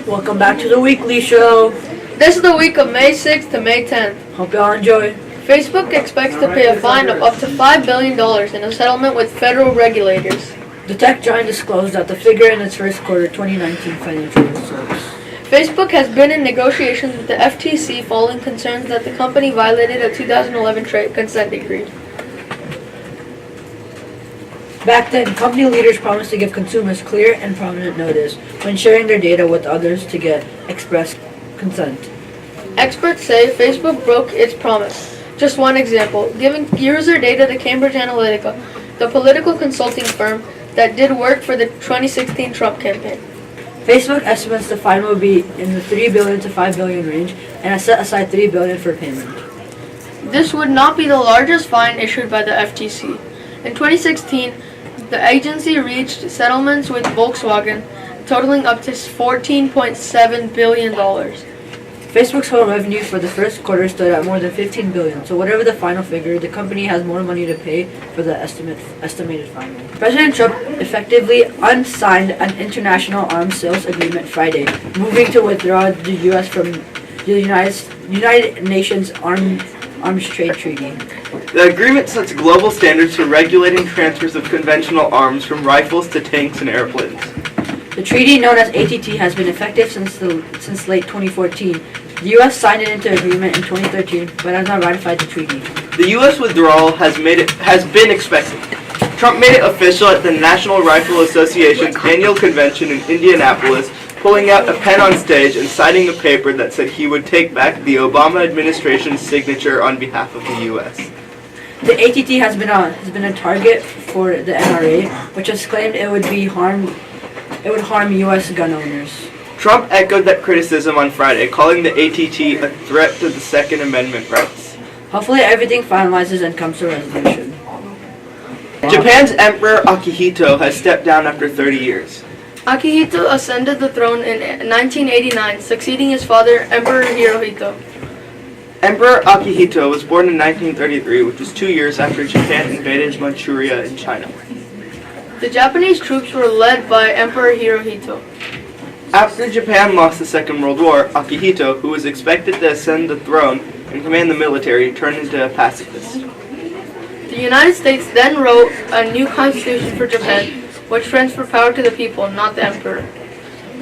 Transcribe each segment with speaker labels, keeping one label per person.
Speaker 1: Welcome back to the weekly show.
Speaker 2: This is the week of May 6th to May 10th.
Speaker 1: Hope y'all enjoy.
Speaker 2: Facebook expects to pay a fine of up to $5 billion in a settlement with federal regulators.
Speaker 1: The tech giant disclosed that the figure in its first quarter 2019 financial results.
Speaker 2: Facebook has been in negotiations with the FTC following concerns that the company violated a 2011 trade consent decree.
Speaker 1: Back then, company leaders promised to give consumers clear and prominent notice when sharing their data with others to get express consent.
Speaker 2: Experts say Facebook broke its promise. Just one example, giving user data to Cambridge Analytica, the political consulting firm that did work for the 2016 Trump campaign.
Speaker 1: Facebook estimates the fine will be in the $3 billion to $5 billion range and has set aside $3 billion for payment.
Speaker 2: This would not be the largest fine issued by the FTC. In 2016, the agency reached settlements with Volkswagen totaling up to $14.7 billion.
Speaker 1: Facebook's whole revenue for the first quarter stood at more than $15 billion, so whatever the final figure, the company has more money to pay for the estimated fine. President Trump effectively unsigned an international arms sales agreement Friday, moving to withdraw the U.S. from the United Nations Arms Trade Treaty.
Speaker 3: The agreement sets global standards for regulating transfers of conventional arms from rifles to tanks and airplanes.
Speaker 1: The treaty, known as ATT, has been effective since late 2014. The U.S. signed it into agreement in 2013, but has not ratified the treaty.
Speaker 3: The U.S. withdrawal has been expected. Trump made it official at the National Rifle Association's annual convention in Indianapolis, pulling out a pen on stage and signing a paper that said he would take back the Obama administration's signature on behalf of the U.S.
Speaker 1: The ATT has been a target for the NRA, which has claimed it would harm U.S. gun owners.
Speaker 3: Trump echoed that criticism on Friday, calling the ATT a threat to the Second Amendment rights.
Speaker 1: Hopefully everything finalizes and comes to resolution.
Speaker 3: Japan's Emperor Akihito has stepped down after 30 years.
Speaker 2: Akihito ascended the throne in 1989, succeeding his father, Emperor Hirohito.
Speaker 3: Emperor Akihito was born in 1933, which was 2 years after Japan invaded Manchuria in China.
Speaker 2: The Japanese troops were led by Emperor Hirohito.
Speaker 3: After Japan lost the Second World War, Akihito, who was expected to ascend the throne and command the military, turned into a pacifist.
Speaker 2: The United States then wrote a new constitution for Japan, which transferred power to the people, not the emperor.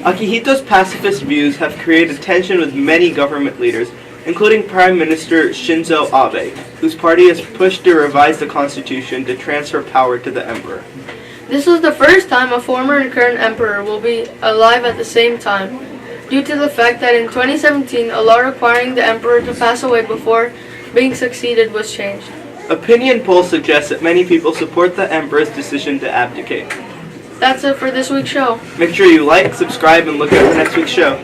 Speaker 3: Akihito's pacifist views have created tension with many government leaders, including Prime Minister Shinzo Abe, whose party has pushed to revise the constitution to transfer power to the emperor.
Speaker 2: This was the first time a former and current emperor will be alive at the same time, due to the fact that in 2017 a law requiring the emperor to pass away before being succeeded was changed.
Speaker 3: Opinion polls suggest that many people support the emperor's decision to abdicate.
Speaker 2: That's it for this week's show.
Speaker 3: Make sure you like, subscribe, and look out for next week's show.